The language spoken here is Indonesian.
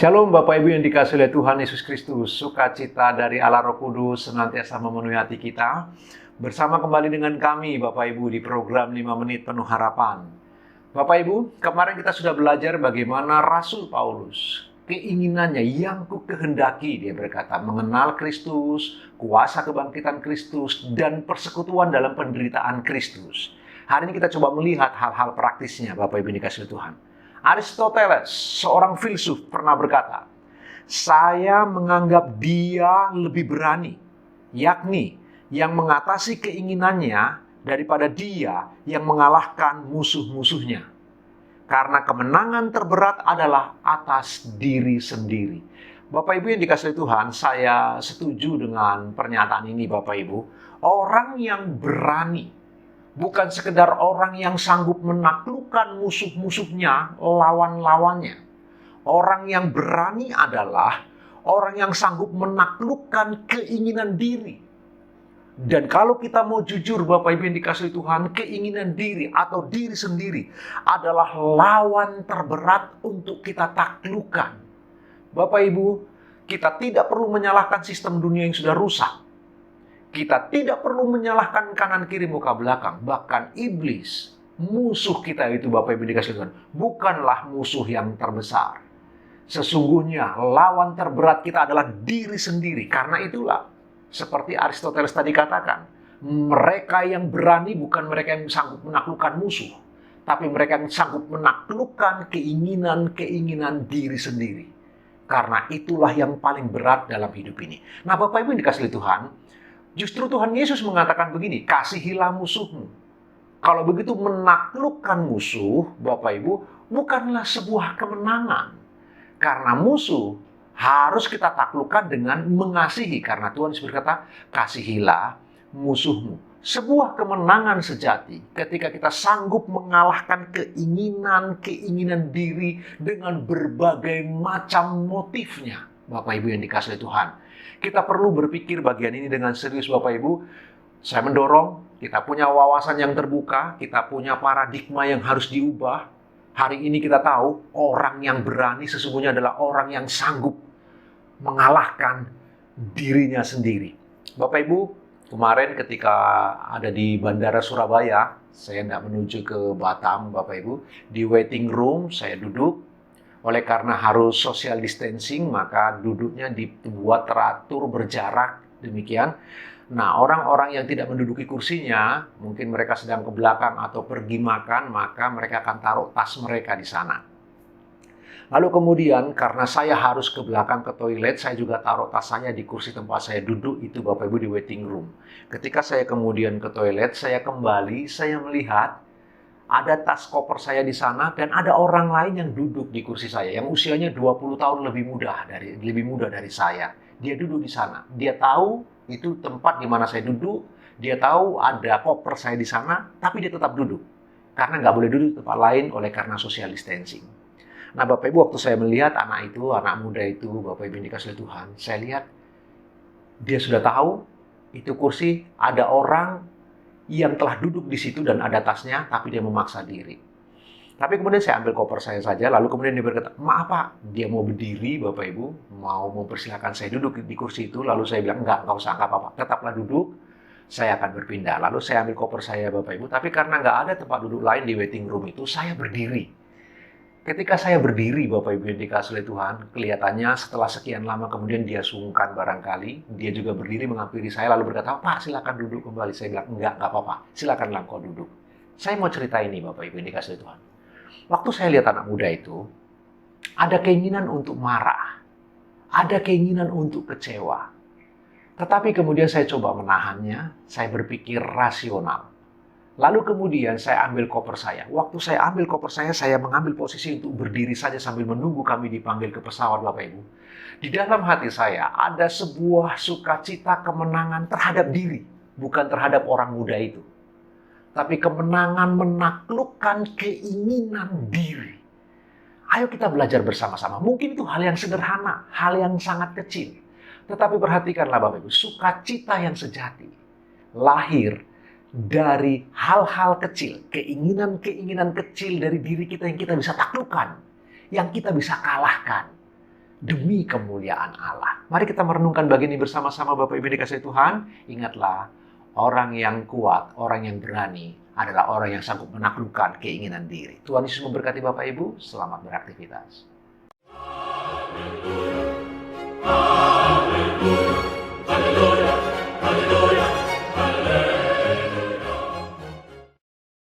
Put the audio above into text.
Shalom Bapak Ibu yang dikasihi oleh Tuhan Yesus Kristus. Sukacita dari Allah Roh Kudus senantiasa memenuhi hati kita. Bersama kembali dengan kami Bapak Ibu di program 5 Menit Penuh Harapan. Bapak Ibu, kemarin kita sudah belajar bagaimana Rasul Paulus, keinginannya yang ku kehendaki, dia berkata, mengenal Kristus, kuasa kebangkitan Kristus, dan persekutuan dalam penderitaan Kristus. Hari ini kita coba melihat hal-hal praktisnya Bapak Ibu yang dikasihi oleh Tuhan. Aristoteles, seorang filsuf, pernah berkata, saya menganggap dia lebih berani, yakni yang mengatasi keinginannya daripada dia yang mengalahkan musuh-musuhnya. Karena kemenangan terberat adalah atas diri sendiri. Bapak Ibu yang dikasihi Tuhan, saya setuju dengan pernyataan ini Bapak Ibu. Orang yang berani bukan sekedar orang yang sanggup menaklukkan musuh-musuhnya, lawan-lawannya. Orang yang berani adalah orang yang sanggup menaklukkan keinginan diri. Dan kalau kita mau jujur Bapak Ibu yang dikasihi Tuhan, keinginan diri atau diri sendiri adalah lawan terberat untuk kita taklukkan. Bapak Ibu, kita tidak perlu menyalahkan sistem dunia yang sudah rusak. Kita tidak perlu menyalahkan kanan kiri muka belakang. Bahkan iblis, musuh kita itu Bapak Ibu dikasih Tuhan, bukanlah musuh yang terbesar. Sesungguhnya lawan terberat kita adalah diri sendiri. Karena itulah, seperti Aristoteles tadi katakan, mereka yang berani bukan mereka yang sanggup menaklukkan musuh, tapi mereka yang sanggup menaklukkan keinginan-keinginan diri sendiri. Karena itulah yang paling berat dalam hidup ini. Nah Bapak Ibu yang dikasihi Tuhan, justru Tuhan Yesus mengatakan begini, kasihilah musuhmu. Kalau begitu menaklukkan musuh, Bapak Ibu, bukanlah sebuah kemenangan. Karena musuh harus kita taklukkan dengan mengasihi. Karena Tuhan Yesus berkata, kasihilah musuhmu. Sebuah kemenangan sejati ketika kita sanggup mengalahkan keinginan diri dengan berbagai macam motifnya. Bapak Ibu yang dikasihi Tuhan. Kita perlu berpikir bagian ini dengan serius Bapak Ibu. Saya mendorong, kita punya wawasan yang terbuka, kita punya paradigma yang harus diubah. Hari ini kita tahu, orang yang berani sesungguhnya adalah orang yang sanggup mengalahkan dirinya sendiri. Bapak Ibu, kemarin ketika ada di Bandara Surabaya, saya tidak menuju ke Batam Bapak Ibu, di waiting room saya duduk. Oleh karena harus social distancing, maka duduknya dibuat teratur berjarak demikian. Nah, orang-orang yang tidak menduduki kursinya, mungkin mereka sedang ke belakang atau pergi makan, maka mereka akan taruh tas mereka di sana. Lalu kemudian, karena saya harus ke belakang ke toilet, saya juga taruh tas saya di kursi tempat saya duduk, itu Bapak Ibu di waiting room. Ketika saya kemudian ke toilet, saya kembali, saya melihat ada tas koper saya di sana dan ada orang lain yang duduk di kursi saya yang usianya 20 tahun lebih muda dari saya. Dia duduk di sana. Dia tahu itu tempat di mana saya duduk. Dia tahu ada koper saya di sana, tapi dia tetap duduk. Karena nggak boleh duduk di tempat lain oleh karena social distancing. Nah Bapak Ibu, waktu saya melihat anak muda itu, Bapak Ibu yang dikasihi Tuhan, saya lihat dia sudah tahu itu kursi ada orang yang telah duduk di situ dan ada tasnya, tapi dia memaksa diri. Tapi kemudian saya ambil koper saya saja, lalu kemudian dia berkata, maaf Pak, dia mau berdiri Bapak Ibu, mau mempersilahkan saya duduk di kursi itu, lalu saya bilang, enggak usah, enggak apa-apa, tetaplah duduk, saya akan berpindah. Lalu saya ambil koper saya Bapak Ibu, tapi karena nggak ada tempat duduk lain di waiting room itu, saya berdiri. Ketika saya berdiri, Bapak Ibu yang dikasihi oleh Tuhan, kelihatannya setelah sekian lama kemudian dia sungkan barangkali. Dia juga berdiri menghampiri saya lalu berkata, Pak silakan duduk kembali. Saya bilang, enggak apa-apa, silakanlah engkau duduk. Saya mau cerita ini Bapak Ibu yang dikasihi oleh Tuhan. Waktu saya lihat anak muda itu, ada keinginan untuk marah. Ada keinginan untuk kecewa. Tetapi kemudian saya coba menahannya, saya berpikir rasional. Lalu kemudian saya ambil koper saya. Waktu saya ambil koper saya mengambil posisi untuk berdiri saja sambil menunggu kami dipanggil ke pesawat Bapak Ibu. Di dalam hati saya ada sebuah sukacita kemenangan terhadap diri, bukan terhadap orang muda itu. Tapi kemenangan menaklukkan keinginan diri. Ayo kita belajar bersama-sama. Mungkin itu hal yang sederhana, hal yang sangat kecil. Tetapi perhatikanlah Bapak Ibu, sukacita yang sejati lahir dari hal-hal kecil, keinginan-keinginan kecil dari diri kita yang kita bisa taklukkan, yang kita bisa kalahkan. demi kemuliaan Allah. Mari kita merenungkan bagian ini bersama-sama Bapak Ibu dikasihi Tuhan. Ingatlah, orang yang kuat, orang yang berani adalah orang yang sanggup menaklukkan keinginan diri. Tuhan Yesus memberkati Bapak Ibu. Selamat beraktivitas.